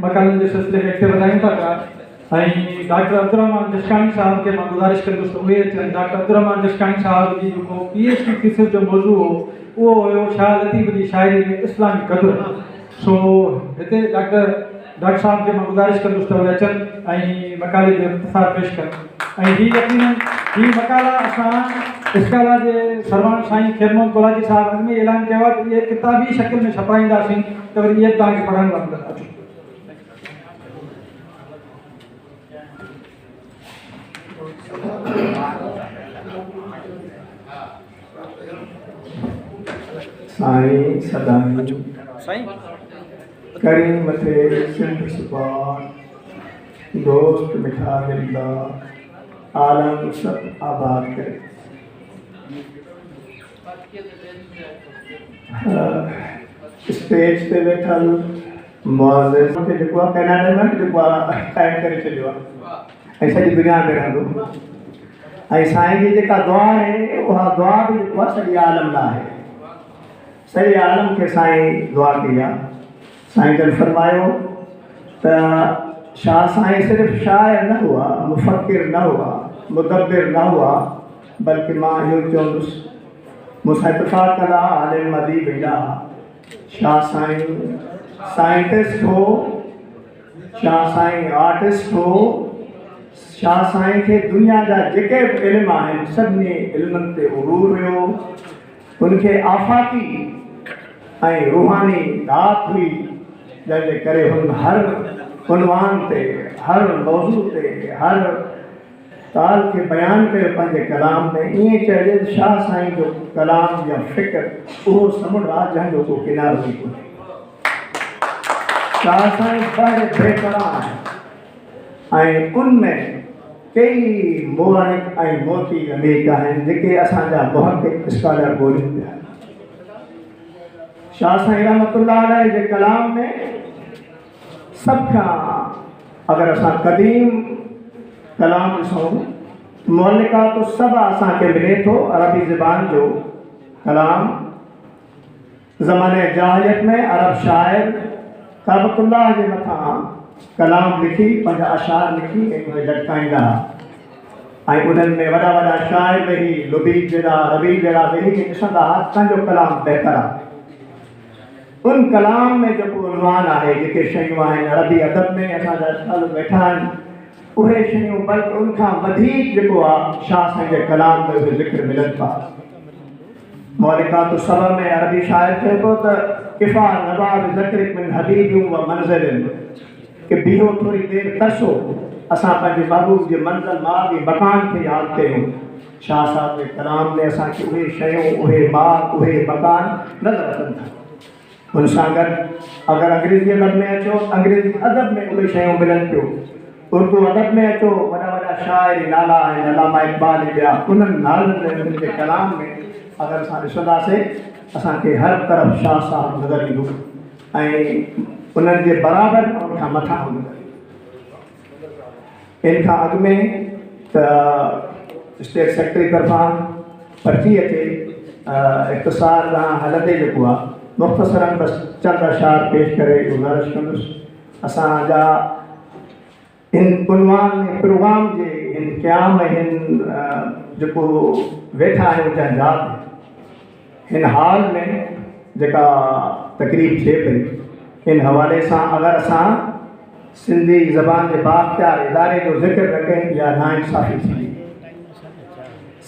मकान के सिलसिले में अॻिते वधायूं था पिया। डॉक्टर अब्दुर्रहमान जशकानी साहब के मां गुज़ारिश कंदुसि त उहे अचनि। डॉक्टर अब्दुर्रहमान जशकानी साहब जी जेको PhD थीसिस जो मौज़ू हो उहो हुयो शाह लतीफ़ जी शाइरी में इस्लामी क़द्र। सो हिते डॉक्टर साहब के मां गुज़ारिश कंदुसि त उहे अचनि ऐं मकाले जो इख़्तिसार पेश कनि। ऐं यकीनन ही मकाला असां इस्काला जे सरवण साईं खेरमोहन कोलाजी साहब अॻु में ऐलान कयो आहे त इहे किताबी शकिल में छपाईंदासीं त वरी इहे तव्हांखे पढ़ण लाइ अचो। साईं सदाई करीम थे सिंध सुबान दोस्त मिठा दिलदा आलम सब आबाद करे। स्टेज पे वेठल मुआज़िज़ खे जेको आहे कनाडा में जेको आहे टाइम करे छॾियो आहे ऐं सॼी दुनिया में रहंदो। ऐं साईं जी जेका दुआ आहे उहा दुआ बि जेको आहे सॼे आलम लाइ आहे। सॼे आलम खे साईं दुआ कई आहे। साईं जन फरमायो त शाह साईं सिर्फ़ु शाइर न हुआ, मुफ़क्किर न हुआ, मुदब्बिर न हुआ, बल्कि मां इहो चवंदुसि मूंसां इत्तिफ़ाक़ कंदा आलिम अदीब एॾा। शाह साईं साइंटिस्ट हो, शाह साईं आर्टिस्ट हो। शाह साईं खे दुनिया जा जेके बि इल्म आहिनि सभिनी इल्मनि ते उरूर हुयो। उनखे आफ़ाक़ी ऐं रूहानी दात हुई जंहिंजे करे हुन हर उनवान ते, हर मौज़ू ते, हर ताल खे बयानु कयो पंहिंजे कलाम में। ईअं चइजे त शाह साईं जो कलाम या फ़िक्र उहो समुंड आहे जंहिंजो को किनारो बि कोन्हे। शाह साईं बड़ बेक़रार आहे ऐं उनमें कई मोहनिक ऐं मोती अमीक आहिनि जेके असांजा मुहक़िक़ स्कॉलर ॻोल्हिनि पिया। शाह साईं रहमतुल्लाह अलैह जे कलाम में सभ खां अगर असां क़दीम कलाम ॾिसूं मौलिकात सब असांखे मिले थो अरबी ज़बान जो कलाम। ज़माने जाहिलियत में अरब शाइर काबतुल्लाह जे मथां कलाम लिखी पंहिंजा अशार लिखी ऐं उहे लटकाईंदा ऐं उन्हनि में वॾा वॾा शाइर वेही लुबीद जहिड़ा रबी जहिड़ा वेही ॾिसंदा हुआ तव्हांजो कलाम बहितर आहे। उन कलाम में जेको उनवान आहे जेके शयूं आहिनि अरबी अदब में असांजा साल वेठा आहिनि उहे शयूं बल्कि उनखां वधीक जेको आहे शाह साईं जे कलाम में उहे ज़िक्र मिलनि था। मौलिकात सबब में अरबी शाइर चए थो त किफ़ा नवाब ज़िक्र मिन हबीबियूं व मंज़िल कि बीहो थोरी देरि तरसो असां पंहिंजे महबूब जे मंज़िल माग मकान खे यादि कयूं। शाह साहब जे कलाम में असांखे उहे शयूं उहे माग उहे मकान नज़र अचनि था। उन सां गॾु अगरि अंग्रेज़ी अदब में अचो अंग्रेज़ी अदब में उहे शयूं मिलनि पियूं। उर्दू अदब में अचो वॾा वॾा शाइर नाला आहिनि अलामा इक़बाल ॿिया उन्हनि नालनि में उन्हनि जे कलाम में अगरि असां ॾिसंदासीं असांखे हर तरफ़ शाह साहब नज़र ईंदो ऐं उन्हनि जे बराबरि उन खां मथां नज़र ईंदो। इन खां अॻु में त स्टेट सेक्रेटरी तरफ़ां पर्ची अचे इख़्तिसार सां हलंदे जेको आहे मुख़्तसरन बस चंद अशार पेश करे गुज़ारिश कंदुसि। असांजा हिन उनवान प्रोग्राम जे हिन क़याम हिन जेको वेठा आहियूं जंहिं जात हिन हाल में जेका तकरीब थिए पई इन हवाले सां अगरि असां सिंधी ज़बान जे बाख्तियार इदारे जो ज़िक्र न कयूं या नाइंसाफ़ी थींदी।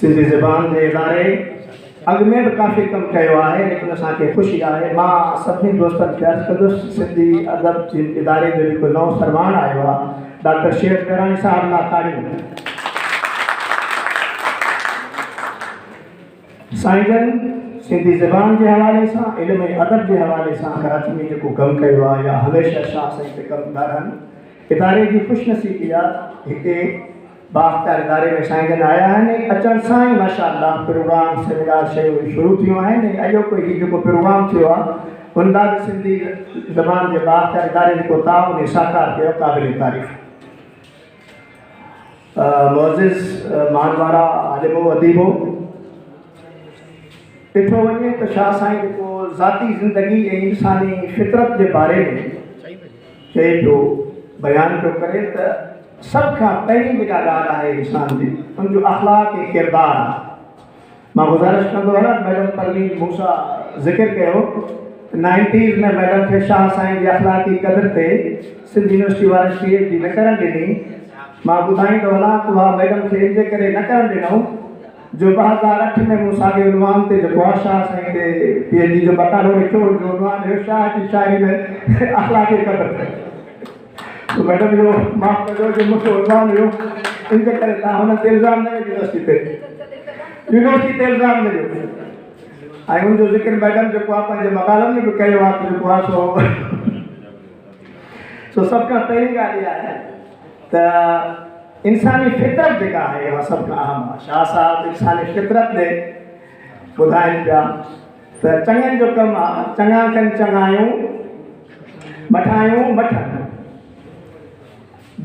सिंधी ज़बान जे इदारे अॻु में बि काफ़ी कमु कयो आहे लेकिन असांखे ख़ुशी आहे। मां सभिनी दोस्तनि खे अर्ज़ु कंदुसि सिंधी अदब जे इदारे जो जेको नओं सरवाण आयो आहे डॉक्टर शेर करानी साहब लाइ तारीफ़। साईं जन सिंधी ज़बान के हवाले से इल्म अदब के हवाले से कराची में जो कम किया या हमेशा शाह साईं से कमदार इदारे की खुशनसीबी है बाख्तियार इदारे में साईं जन आया है अचण सां ही माशाअल्लाह प्रोग्राम सेमिनार शयूं शुरू थी आहिनि। अॼो कोई जो प्रोग्राम थो उन लाइ सिंधी ज़बान के बाख्तियार इदारे जो ताउन साकार किया काबिल तारीफ़। मोअज़्ज़िज़ मानवारा आलिमो अदीबो ॾिठो वञे तो शाह साईं को ज़ाती ज़िंदगी इंसानी फितरत के बारे में चए पियो बयान पियो करे त सभ खां पहिरीं जेका ॻाल्हि आहे इंसान जी उनजो अख़लाक ऐं किरदारु आहे। मां गुज़ारिश कंदो आहियां मैडम परवीन मूसा ज़िक्र कयो 90s में मैडम खे शाह साईं जी अख़लाक़ी क़दर ते सिंध यूनिवर्सिटी वारे PhD न करणु ॾिनी। मां ॿुधाईंदो हलां त उहा मैडम खे इन जे करे न करणु ॾिनऊं जो 2008 में मूं साॻे उनवान ते जेको आहे शाह साईं ते PhD जो बकालो लिखियो जो उनवान हुयो शाह जी शाइरी में अख़लाक़ी क़दर ते। तो मैडम जो माफ़ कजो जो मूंखे उनवान हुयो इन जे करे तव्हां हुन ते इल्ज़ाम न विझो यूनिवर्सिटी ते इल्ज़ाम न विझो। ऐं हुनजो ज़िक्र मैडम जेको आहे पंहिंजे मकालनि में बि कयो आहे त जेको आहे सो सभ खां पहिरीं ॻाल्हि इहा आहे त इंसानी फितरत जेका आहे उहा सभ खां अहम आहे। शाह साहिबु इंसानी फितरत ते ॿुधाइनि पिया त चङनि जो कमु आहे चङा कनि चङायूं मठायूं मठनि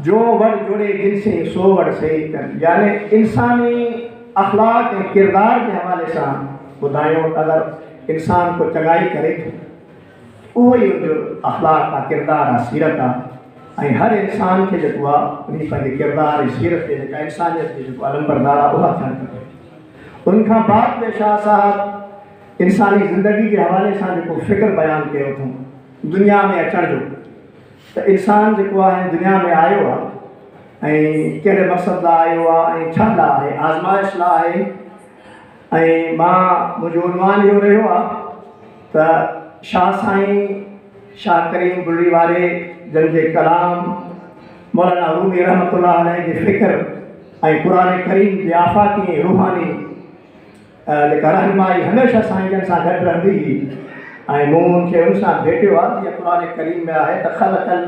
जो वड़ जुड़े जिनसे सो वड़ सही कनि। यानी इंसानी अख़लाक ऐं किरदार जे हवाले सां ॿुधायूं अगरि इंसान को चङाई करे थो उहो ई उनजो अख़लाक आहे किरदारु आहे सीरत आहे। ऐं हर इंसान खे जेको आहे उन पंहिंजे किरदार ऐं सीरत ते जेका इंसानियत जी जेको अलमबरदार आहे उहा थियणु खपे। उनखां बाद में शाह साहिबु इंसानी ज़िंदगी जे हवाले सां जेको फ़िक्र बयानु कयो अथऊं दुनिया में अचण जो त इंसान जेको आहे दुनिया में आयो आहे ऐं कहिड़े मक़सद लाइ आयो आहे ऐं छा लाइ आहे आज़माइश लाइ आहे। ऐं मां मुंहिंजो उनवान इहो रहियो आहे त शाह साईं शाह करीम बुर्री वारे जंहिंजे कलाम मौलाना रूमी रहमतुल्लाह अलैह जी फ़िक्र ऐं क़ुरान करीम जी आफ़ाक़ी ऐं रूहानी जेका रहनुमाई हमेशह साईं जन सां गॾु रहंदी हुई। ऐं मूं उनखे उन सां भेटियो आहे जीअं क़ुरान करीम में आहे त ख़लक़ल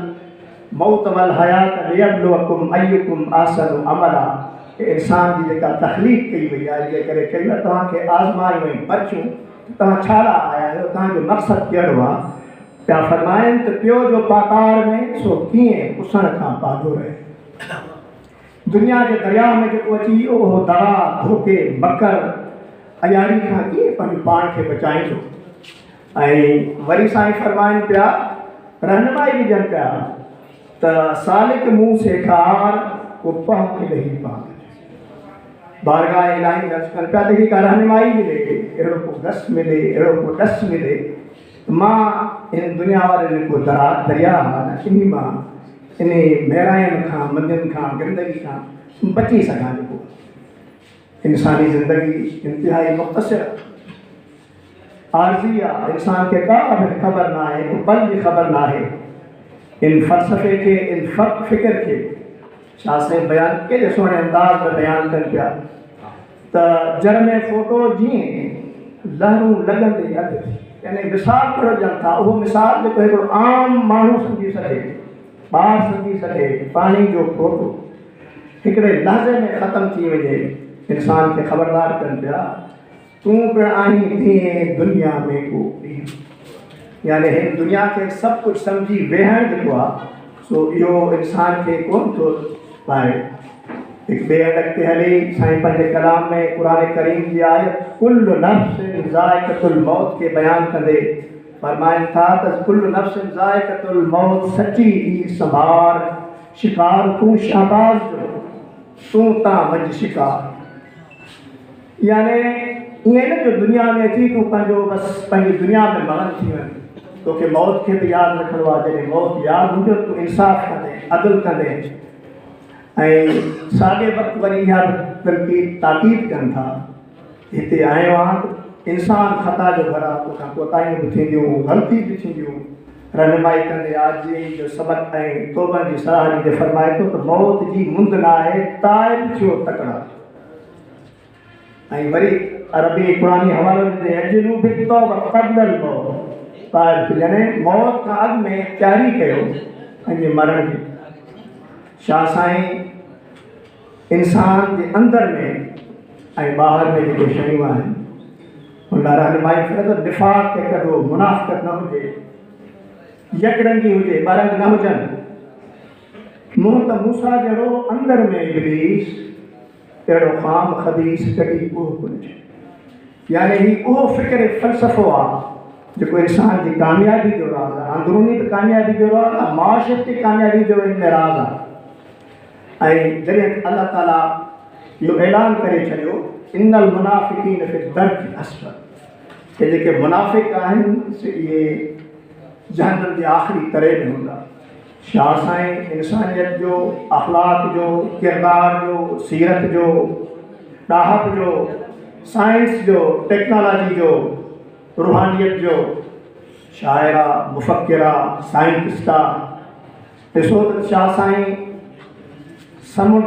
मौत वल हयात लियब्लुवकुम अय्युकुम अहसनु अमला। इंसान जी जेका तख़लीक़ कई वई आहे जे करे कई आहे तव्हांखे आज़मायूं ऐं परचूं तव्हां छा लाइ आया आहियो तव्हांजो मक़सदु कहिड़ो आहे। पिया फ़रमाइनि त पियो जो पातार में सो कीअं पुसण खां पाधो रहे। दुनिया जे दरिया में जेको अची वियो उहो दवा धोखे मकर अयारी खां कीअं पंहिंजे पाण खे बचाईंदो। ऐं वरी साईं फ़रमाइनि पिया रहनुमाई ॾिजनि पिया त सालिक मुंहुं सेखार को पह मिले ई पाण बारगाह इलाही दर्ज कनि पिया त का रहनुमाई मिले अहिड़ो को घस मिले अहिड़ो को डस मिले मां इन दुनिया वारे जेको दरिया आहे इन मां इन महिराइनि खां मंदियुनि खां गंदगी खां बची सघां। जेको इंसानी ज़िंदगी इंतिहाई मुख़्तसिर आर्ज़ी आहे इंसान खे का बि ख़बर न आहे पल जी ख़बर न आहे। इन फ़लसफ़े खे इन फ़िक्र खे शाह साईं बयानु केॾे सुहिणे अंदाज़ में बयानु कनि पिया त जड़ में फ़ोटो जीअं लहरूं लॻंदे अधु यानी मिसाल पिणु ॾियनि था उहो मिसाल जेको हिकिड़ो आम माण्हू सम्झी सघे ॿार सम्झी सघे पाणी जो फ़ोटो हिकिड़े लहज़े में ख़तमु थी वञे इंसान खे ख़बरदार कनि पिया तूं पिणु आहीं तीअं दुनिया में को ॾींहुं। यानी हिन दुनिया खे सभु कुझु सम्झी वेहण जेको आहे सो इहो इंसान खे कोन थो पाए। हिकु ॿिए अॻिते हली साईं पंहिंजे कलाम में क़ुरान करीम जी आयत कुल्लु नफ्सिन ज़ाइक़तुल मौत खे बयानु कंदे फरमाइनि था त कुल्लु नफ्सिन ज़ाइक़तुल मौत सची ई संभार शिकार तूं शाहबाज़ जो तूं तां मंझि शिकार। यानी ईअं न जो दुनिया में अची तूं पंहिंजो बसि पंहिंजी दुनिया में मगन थी वञे तोखे मौत खे बि यादि रखिणो आहे। जॾहिं मौत यादि हूंदो तूं इंसाफ़ कंदे अदल कंदे। ऐं साॻे वक़्तु वरी इहा ताक़ीद कनि था हिते आयो आहे इंसान ख़ता जो घर आहे तोखां कोताहियूं बि थींदियूं ग़लती बि थींदियूं। रहनुमाई कंदे आजी जो सबक़ ऐं तौबा जी सराहनी ते फरमाए थो त मौत जी मुंद न आहे ताइब थियो तकड़ा। ऐं वरी अरबी क़ुरानी हवालो ॾिते अजलू बि तौबा क़ब्ल मौत ताइब यानी मौत खां अॻु में तयारी कयो पंहिंजे मरण जी। शाह साईं इंसान जे अंदर में ऐं ॿाहिरि में जेके शयूं आहिनि हुन लाइ रहनुमाई करे त निफ़ाक़ खे कढो मुनाफ़िक़त न हुजे यकरंगी हुजे ॿारनि न हुजनि। मूं त मूसा जहिड़ो अंदर में इब्लीस अहिड़ो ख़ाम ख़बीस कढी उहो कोन्हे। यानी ही उहो फ़िक्र फ़लसफ़ो आहे जो इंसान की कामयाबी जो राज है, अंदरूनी भी कामयाबी जो राज है, माशरती कामयाबी जो इनमें राज है। जॾहिं अल्लाह ताला यो ऐलान करे छॾियो इन्नल मुनाफिकीन फी दर्क अस्फल, कि जेके मुनाफिक आहिनि इहे जहन्नम जे आख़िरी तरे में हूंदा। छा साईं इंसानियत जो, अखलाक जो, किरदार जो, सीरत जो, ॾाहप जो, साइंस जो, टेक्नोलॉजी जो, रूहानियत जो शाइरा, मुफ़क्किरा, साइंटिस्टा, ॾिसो त छा साईं समुंड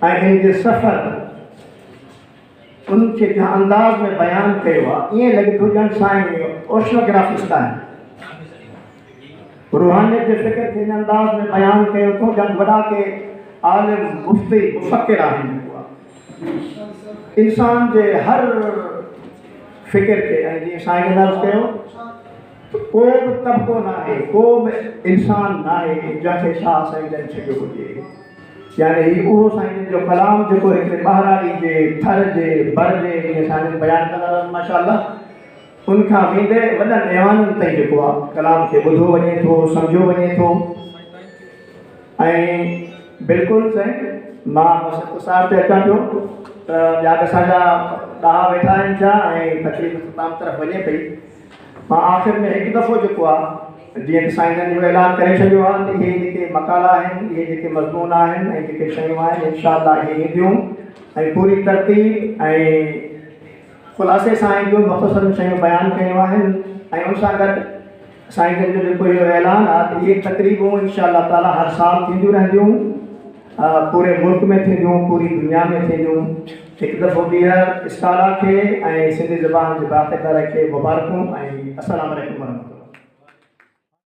ऐं इनजे सफ़र उनखे जंहिं अंदाज़ में बयानु कयो आहे, ईअं लॻे थो ॼण साईं ओशनोग्राफिस्ट आहिनि। रूहानियत जे फ़िक्र खे इन अंदाज़ में बयानु कयो थो ॼण वॾा के आलिम, मुफ़्ती, मुफ़क्किर आहिनि। इंसान जे हर फ़िक्र खे, ऐं जीअं साईं ने अर्ज़ु कयो को बि तबिको न आहे, को बि इंसान न आहे जंहिंखे छा साईं जन छॾियो हुजे। यानी ही उहो साईं जो कलाम जेको हिकिड़े ॿाहिराड़ी जे थर जे बर जे जीअं साईं बयानु कंदा आहिनि माशाअल्लाह, उनखां वेंदे वॾनि ऐवाननि ताईं जेको आहे कलाम खे ॿुधो वञे थो, सम्झो वञे थो। ऐं बिल्कुलु साईं मां मुख़्तसार ते अचां पियो त ॿिया बि असांजा ॾाहा वेठा आहिनि छा, ऐं तकलीफ़ तमामु तरफ़ वञे पई। मां आख़िर में हिकु दफ़ो जेको आहे जीअं त साईं जो ऐलान करे छॾियो आहे त इहे जेके मकाला आहिनि, इहे जेके मज़मून आहिनि ऐं जेके शयूं आहिनि इंशाअल्लाह इहे ईंदियूं ऐं पूरी तरतीब ऐं ख़ुलासे सां ईंदियूं, मुख़्तसर शयूं बयानु कयूं आहिनि। ऐं उन सां गॾु साईं जन जो जेको इहो ऐलान आहे त इहे तक़रीबूं इंशाअल्लाह ताला हर साल थींदियूं रहंदियूं, पूरे मुल्क में थींदियूं, पूरी दुनिया में थींदियूं। हिकु दफ़ो ॿीहर इस्ताला खे ऐं सिंधी ज़बान जे बाक़िदार खे मुबारकूं ऐं अस्सलामु अलैकुम वरहमतुल्लाह।